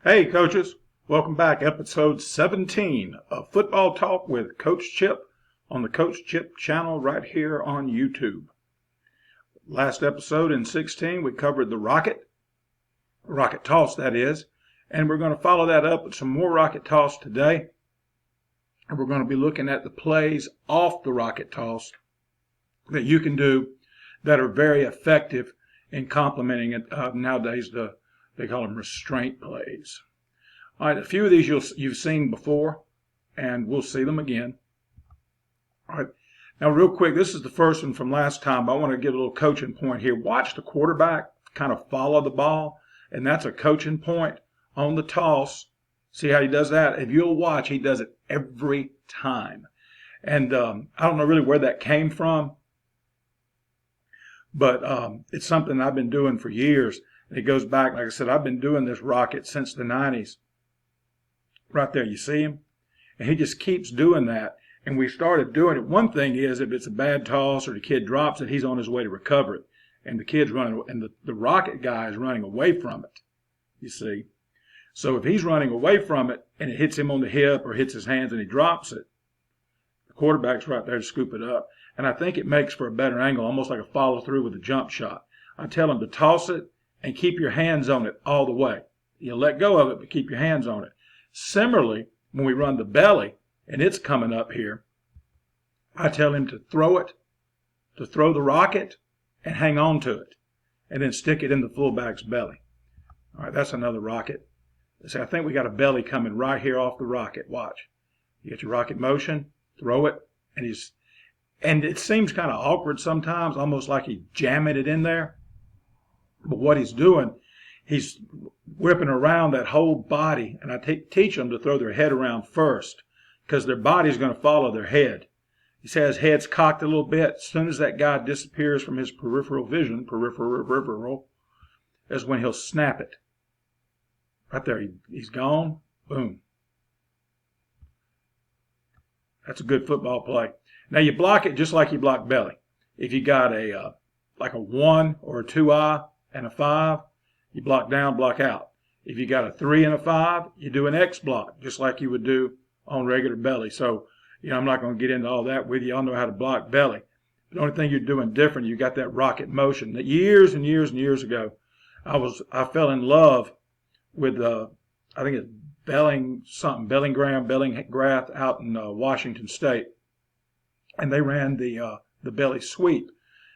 Hey, coaches. Welcome back. Episode 17 of Football Talk with Coach Chip on the Coach Chip channel right here on YouTube. Last episode in 16, we covered the rocket toss, that is, and we're going to follow that up with some more rocket toss today. And we're going to be looking at the plays off the rocket toss that you can do that are very effective in complementing it. Nowadays, they call them restraint plays. All right, a few of these you've seen before, and we'll see them again. All right, now real quick, this is the first one from last time, but I want to give a little coaching point here. Watch the quarterback kind of follow the ball, and that's a coaching point on the toss. See how he does that? If you'll watch, he does it every time. And I don't know really where that came from, but it's something I've been doing for years. It goes back, like I said, I've been doing this rocket since the 90s. Right there, you see him? And he just keeps doing that. And we started doing it. One thing is, if it's a bad toss or the kid drops it, he's on his way to recover it. And the kid's running, and the rocket guy is running away from it, you see. So if he's running away from it and it hits him on the hip or hits his hands and he drops it, the quarterback's right there to scoop it up. And I think it makes for a better angle, almost like a follow through with a jump shot. I tell him to toss it and keep your hands on it all the way. You'll let go of it, but keep your hands on it. Similarly, when we run the belly and it's coming up here, I tell him to throw it, to throw the rocket and hang on to it, and then stick it in the fullback's belly. All right, that's another rocket. See, I think we got a belly coming right here off the rocket. Watch. You get your rocket motion, throw it, and it seems kind of awkward sometimes, almost like he's jamming it in there. But what he's doing, he's whipping around that whole body, and I teach them to throw their head around first because their body's going to follow their head. He says his head's cocked a little bit. As soon as that guy disappears from his peripheral vision, peripheral, is when he'll snap it. Right there, he's gone. Boom. That's a good football play. Now you block it just like you block belly. If you got like a 1 or a 2-eye and a 5, you block down, block out. If you got a 3 and a 5, you do an X block, just like you would do on regular belly. So, I'm not going to get into all that with you. Y'all know how to block belly. The only thing you're doing different, you got that rocket motion. That years and years and years ago, I fell in love with I think it's Bellingrath out in Washington State, and they ran the belly sweep.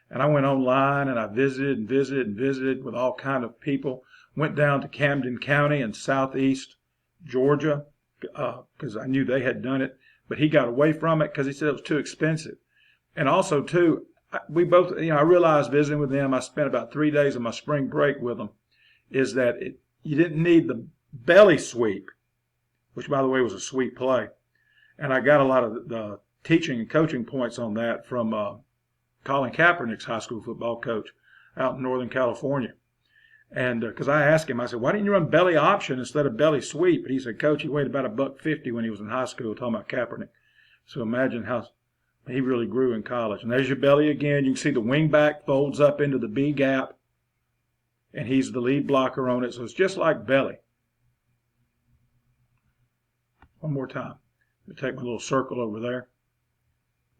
And I went online and I visited with all kind of people. Went down to Camden County in southeast Georgia because I knew they had done it. But he got away from it because he said it was too expensive. And also, too, we both, I realized visiting with them, I spent about 3 days of my spring break with them, is that you didn't need the belly sweep, which, by the way, was a sweet play. And I got a lot of the teaching and coaching points on that from Colin Kaepernick's high school football coach out in Northern California. And because I asked him, I said, why didn't you run belly option instead of belly sweep? And he said, Coach, he weighed about $150 when he was in high school, talking about Kaepernick. So imagine how he really grew in college. And there's your belly again. You can see the wing back folds up into the B gap, and he's the lead blocker on it. So it's just like belly. One more time. I'm going to take my little circle over there.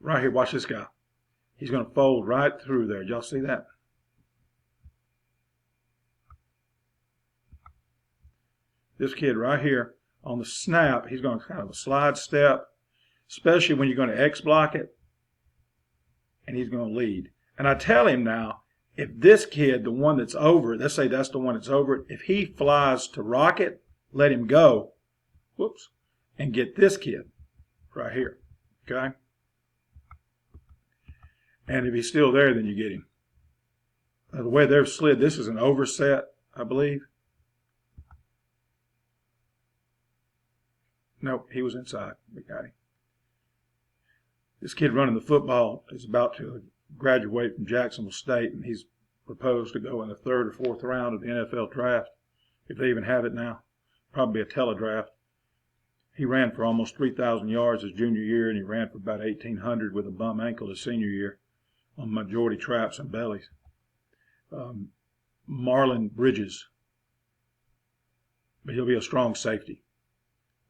Right here, watch this guy. He's going to fold right through there. Y'all see that? This kid right here on the snap, he's going to kind of a slide step, especially when you're going to X block it, and he's going to lead. And I tell him now, if this kid, the one that's over it, let's say that's the one that's over it, if he flies to rocket, let him go, whoops, and get this kid right here, okay? And if he's still there, then you get him. Now, the way they've slid, this is an overset, I believe. Nope, he was inside. We got him. This kid running the football is about to graduate from Jacksonville State, and he's proposed to go in the 3rd or 4th round of the NFL draft, if they even have it now. Probably a teledraft. He ran for almost 3,000 yards his junior year, and he ran for about 1,800 with a bum ankle his senior year on majority traps and bellies. Marlon Bridges. but he'll be a strong safety.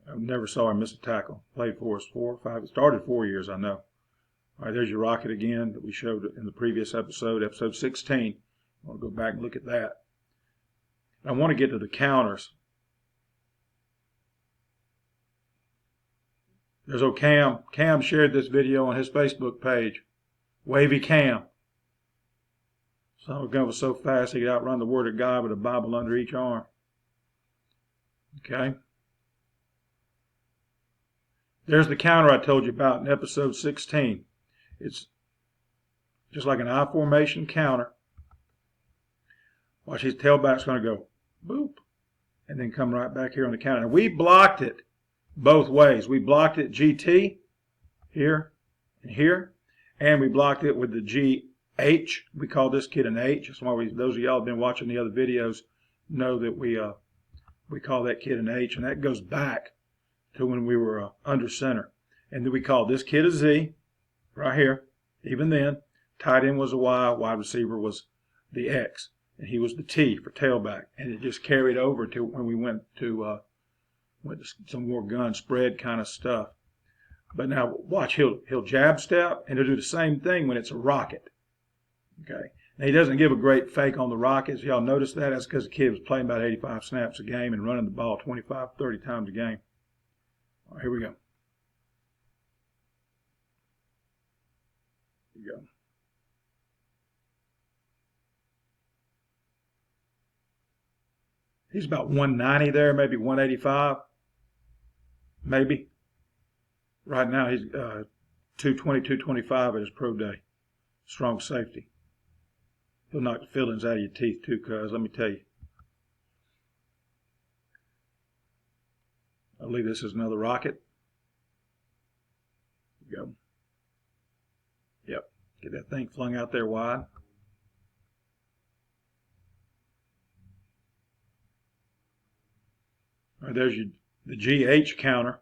I never saw him miss a tackle. Played for us 4 or 5. It started 4 years, I know. All right, there's your rocket again that we showed in the previous episode, episode 16. I want to go back and look at that. I want to get to the counters. There's old Cam. Cam shared this video on his Facebook page. Wavy Cam. Son of a gun was so fast he could outrun the Word of God with a Bible under each arm. Okay. There's the counter I told you about in episode 16. It's just like an I formation counter. Watch, his tailback's going to go boop and then come right back here on the counter. And we blocked it both ways. We blocked it GT here and here, and we blocked it with the GH. We call this kid an H. That's why those of y'all have been watching the other videos know that we call that kid an H, and that goes back to when we were under center. And then we call this kid a Z right here. Even then, tight end was a Y, wide receiver was the X, and he was the T for tailback. And it just carried over to when we went to some more gun spread kind of stuff. But now watch, he'll jab step, and he'll do the same thing when it's a rocket. Okay. Now, he doesn't give a great fake on the rockets. Y'all notice that? That's because the kid was playing about 85 snaps a game and running the ball 25, 30 times a game. All right, here we go. Here we go. He's about 190 there, maybe 185. Maybe. Right now he's 220, 225 at his pro day. Strong safety. He'll knock the fillings out of your teeth too, cuz, let me tell you. I believe this is another rocket. Here we go. Yep. Get that thing flung out there wide. All right, there's the GH counter.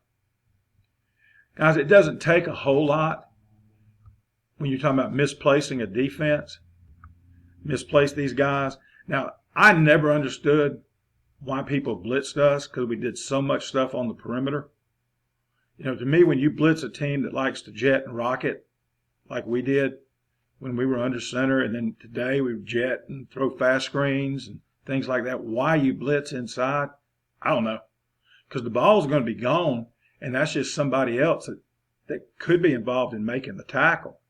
Guys, it doesn't take a whole lot when you're talking about misplacing a defense. Misplace these guys. Now, I never understood why people blitzed us, because we did so much stuff on the perimeter. You know, to me, when you blitz a team that likes to jet and rocket, like we did when we were under center, and then today we jet and throw fast screens and things like that, why you blitz inside, I don't know. Because the ball's going to be gone, and that's just somebody else that could be involved in making the tackle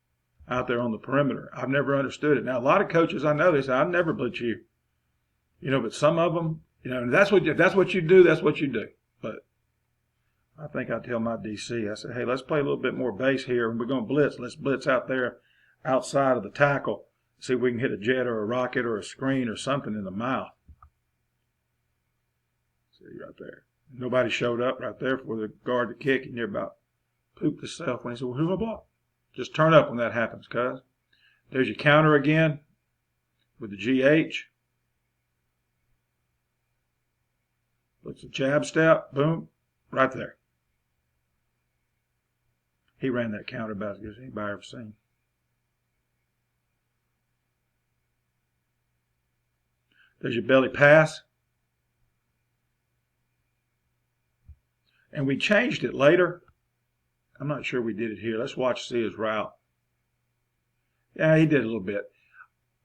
out there on the perimeter. I've never understood it. Now, a lot of coaches I know, they say, I'd never blitz you. You know, but some of them, you know, if that's what you do, that's what you do. But I think I tell my DC, I say, hey, let's play a little bit more base here, and we're going to blitz. Let's blitz out there outside of the tackle. See if we can hit a jet or a rocket or a screen or something in the mouth. See right there. Nobody showed up right there for the guard to kick, and you're about pooped yourself when he said, well, who's going to block? Just turn up when that happens, cuz. There's your counter again with the GH. Looks a jab step, boom, right there. He ran that counter about as good as anybody ever seen. There's your belly pass. And we changed it later. I'm not sure we did it here. Let's watch, see his route. Yeah, he did a little bit.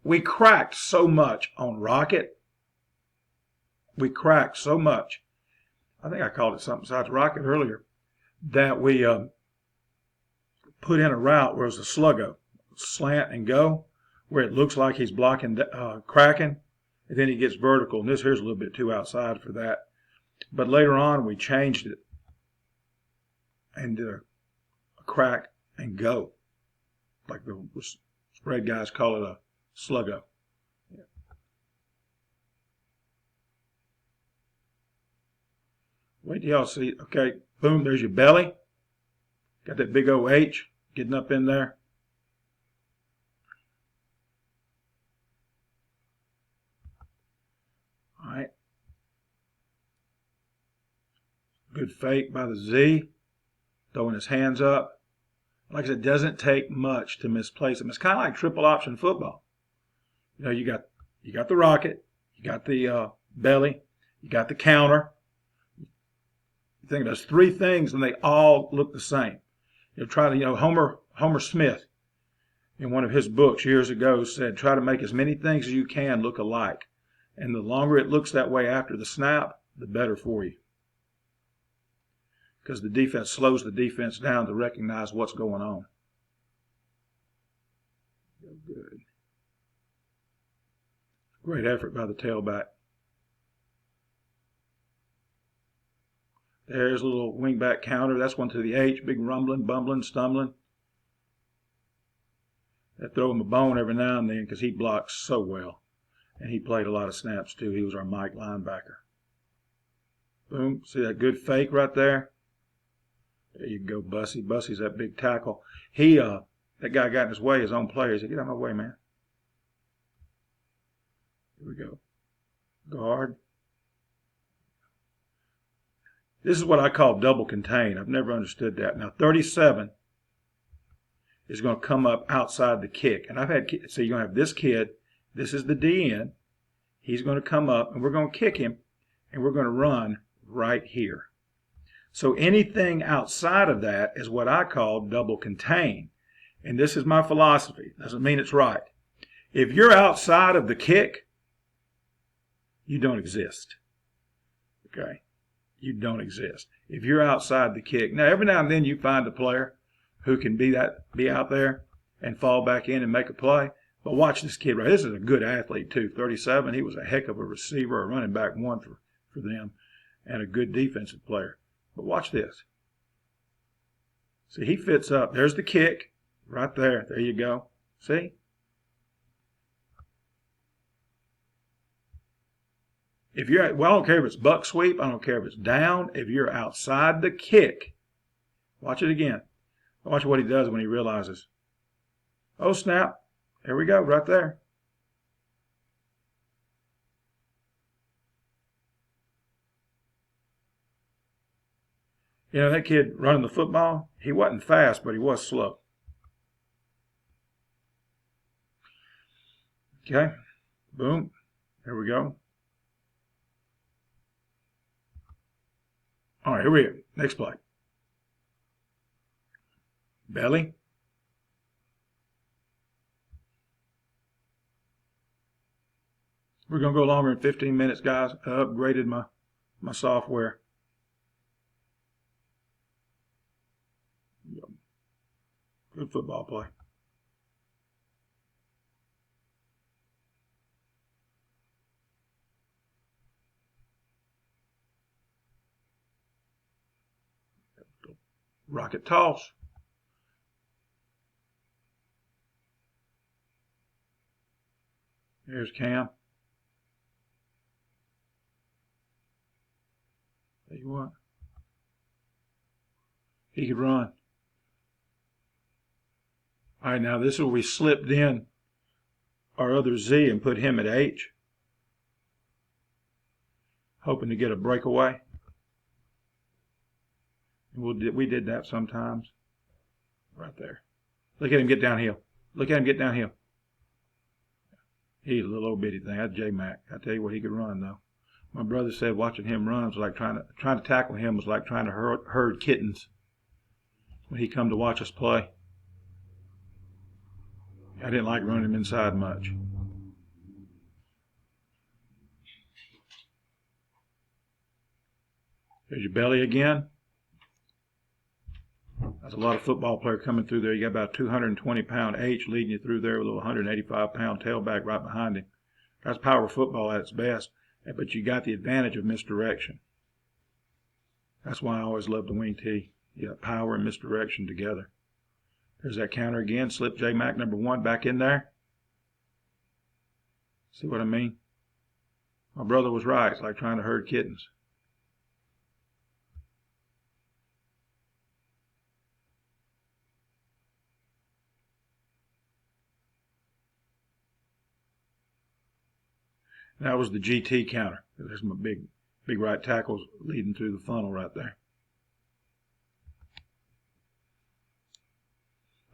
We cracked so much on rocket. We cracked so much. I think I called it something besides rocket earlier. That we put in a route where it was a sluggo, slant and go, where it looks like he's blocking, cracking, and then he gets vertical. And this here's a little bit too outside for that. But later on, we changed it and did a crack and go, like the spread guys call it a sluggo. Yeah. Wait till y'all see. Okay, boom, there's your belly. Got that big OH getting up in there. All right. Good fake by the Z. Throwing his hands up. Like I said, it doesn't take much to misplace him. It's kind of like triple option football. You know, you got the rocket, you got the belly, you got the counter, think there's three things, and they all look the same. Try to, Homer Smith, in one of his books years ago, said, try to make as many things as you can look alike. And the longer it looks that way after the snap, the better for you. Because the defense slows the defense down to recognize what's going on. Good. Great effort by the tailback. There's a little wingback counter. That's one to the H. Big rumbling, bumbling, stumbling. They throw him a bone every now and then because he blocks so well. And he played a lot of snaps too. He was our Mike linebacker. Boom. See that good fake right there? There you go, Bussy. Bussy's that big tackle. That guy got in his way, his own player. He said, get out of my way, man. Here we go. Guard. This is what I call double contain. I've never understood that. Now, 37 is going to come up outside the kick. And I've had kids, so you're going to have this kid. This is the DN. He's going to come up, and we're going to kick him, and we're going to run right here. So anything outside of that is what I call double contain. And this is my philosophy. Doesn't mean it's right. If you're outside of the kick, you don't exist. Okay? You don't exist. If you're outside the kick. Now, every now and then you find a player who can be out there and fall back in and make a play. But watch this kid right. This is a good athlete too. 37. He was a heck of a receiver, a running back one for them, and a good defensive player. But watch this. See, he fits up. There's the kick right there. There you go. See? I don't care if it's buck sweep. I don't care if it's down. If you're outside the kick, watch it again. Watch what he does when he realizes. Oh, snap. There we go, right there. That kid running the football, he wasn't fast, but he was slow. Okay. Boom. There we go. All right, here we go. Next play. Belly. We're going to go longer than 15 minutes, guys. I upgraded my software. Good football play. Rocket toss. There's Cam. Tell you what. He could run. All right, now this is where we slipped in our other Z and put him at H. Hoping to get a breakaway. We did that sometimes. Right there. Look at him get downhill. Look at him get downhill. He's a little old bitty thing. That's J-Mac. I tell you what, he could run though. My brother said watching him run was like trying to tackle him was like trying to herd kittens when he come to watch us play. I didn't like running him inside much. There's your belly again. That's a lot of football player coming through there. You got about a 220-pound H leading you through there with a 185-pound tailback right behind him. That's power football at its best, but you got the advantage of misdirection. That's why I always love the wing T. You got power and misdirection together. There's that counter again. Slip J-Mac number 1 back in there. See what I mean? My brother was right. It's like trying to herd kittens. That was the GT counter. There's my big right tackles leading through the funnel right there.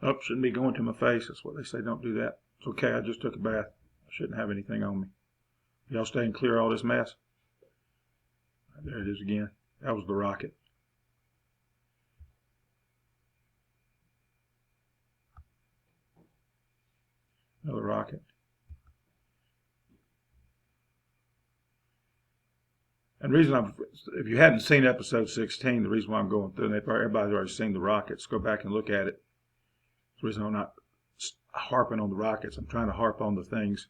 Oh, shouldn't be going to my face. That's what they say. Don't do that. It's okay. I just took a bath. I shouldn't have anything on me. Y'all staying clear of all this mess? There it is again. That was the rocket. Another rocket. And the reason if you hadn't seen episode 16, the reason why I'm going through, and everybody's already seen the rockets, go back and look at it. The reason I'm not harping on the rockets, I'm trying to harp on the things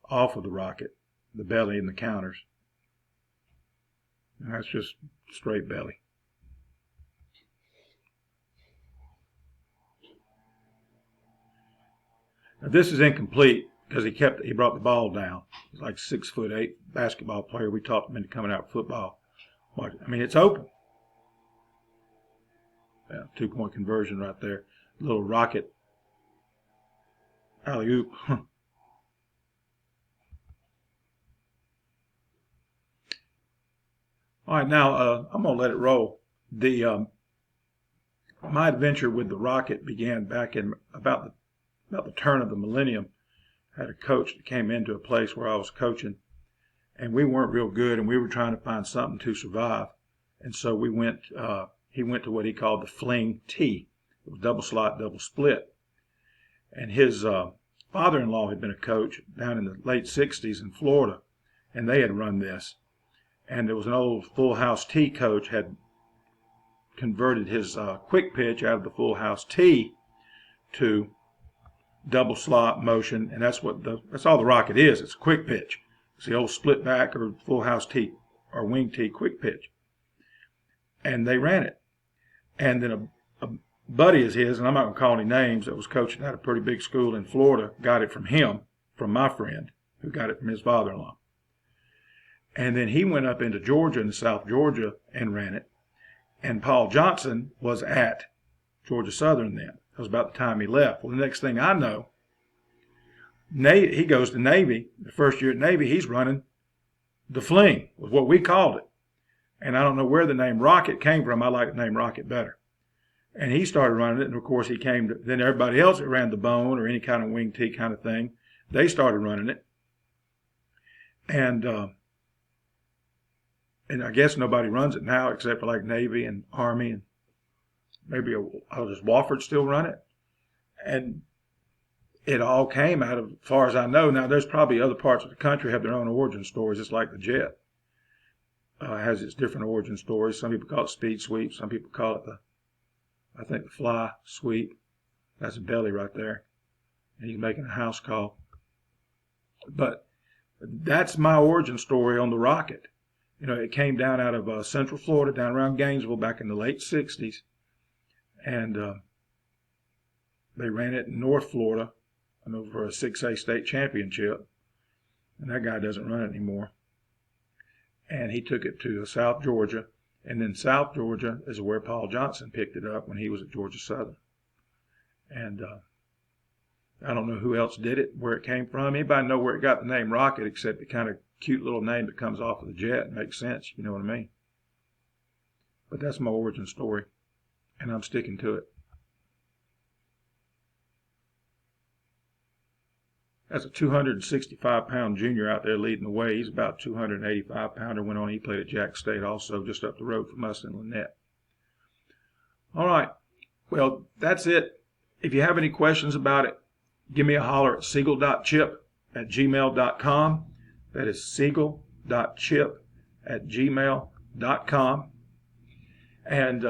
off of the rocket, the belly and the counters. And that's just straight belly. Now this is incomplete because he brought the ball down. He's like 6'8" basketball player. We taught him into coming out football. I mean, it's open. Yeah, 2-point conversion right there. Little rocket alley-oop. All right, now I'm gonna let it roll. My adventure with the rocket began back in about the turn of the millennium. I had a coach that came into a place where I was coaching, and we weren't real good, and we were trying to find something to survive. And so he went to what he called the fling tee. It was double slot, double split. And his father-in-law had been a coach down in the late 60s in Florida, and they had run this. And there was an old full house tee coach had converted his quick pitch out of the full house tee to double slot motion, and that's all the rocket is. It's a quick pitch. It's the old split back or full house tee or wing tee quick pitch. And they ran it. And then a buddy of his, and I'm not going to call any names, that was coaching at a pretty big school in Florida, got it from him, from my friend, who got it from his father-in-law. And then he went up into Georgia, into South Georgia, and ran it. And Paul Johnson was at Georgia Southern then. It was about the time he left. Well, the next thing I know, he goes to Navy. The first year at Navy, he's running the fling, was what we called it. And I don't know where the name Rocket came from. I like the name Rocket better. And he started running it, and of course he came to, then everybody else that ran the bone or any kind of wing tee kind of thing, they started running it. And I guess nobody runs it now except for like Navy and Army, and maybe does Wofford still run it? And it all came out of, as far as I know, now there's probably other parts of the country have their own origin stories. It's like the jet. Has its different origin stories. Some people call it speed sweep. Some people call it I think the fly sweep. That's a belly right there. And he's making a house call. But that's my origin story on the rocket. You know, it came down out of Central Florida, down around Gainesville back in the late 60s. And they ran it in North Florida, for a 6A state championship. And that guy doesn't run it anymore. And he took it to South Georgia. And then South Georgia is where Paul Johnson picked it up when he was at Georgia Southern. And I don't know who else did it, where it came from. Anybody know where it got the name Rocket, except the kind of cute little name that comes off of the jet? It makes sense, you know what I mean? But that's my origin story, and I'm sticking to it. That's a 265-pound junior out there leading the way. He's about 285-pounder. Went on, he played at Jack State also, just up the road from us in Lynette. All right. Well, that's it. If you have any questions about it, give me a holler at siegel.chip@gmail.com. That is siegel.chip@gmail.com. And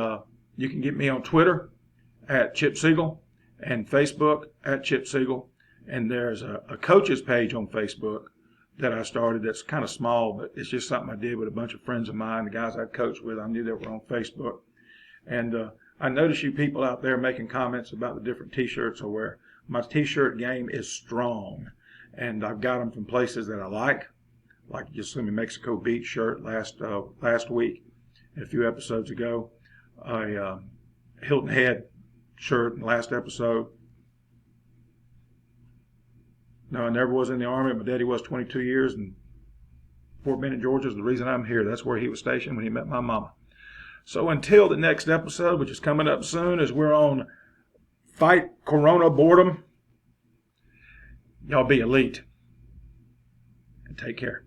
you can get me on Twitter at Chip Siegel and Facebook at Chip Siegel. And there's a coach's page on Facebook that I started that's kind of small, but it's just something I did with a bunch of friends of mine, the guys I coached with. I knew they were on Facebook. And I notice you people out there making comments about the different T-shirts I wear. My T-shirt game is strong, and I've got them from places that I like you saw me Mexico Beach shirt last week, and a few episodes ago, a Hilton Head shirt in the last episode. No, I never was in the Army. My daddy was 22 years, and Fort Benning, Georgia is the reason I'm here. That's where he was stationed when he met my mama. So until the next episode, which is coming up soon, as we're on Fight Corona Boredom, y'all be elite and take care.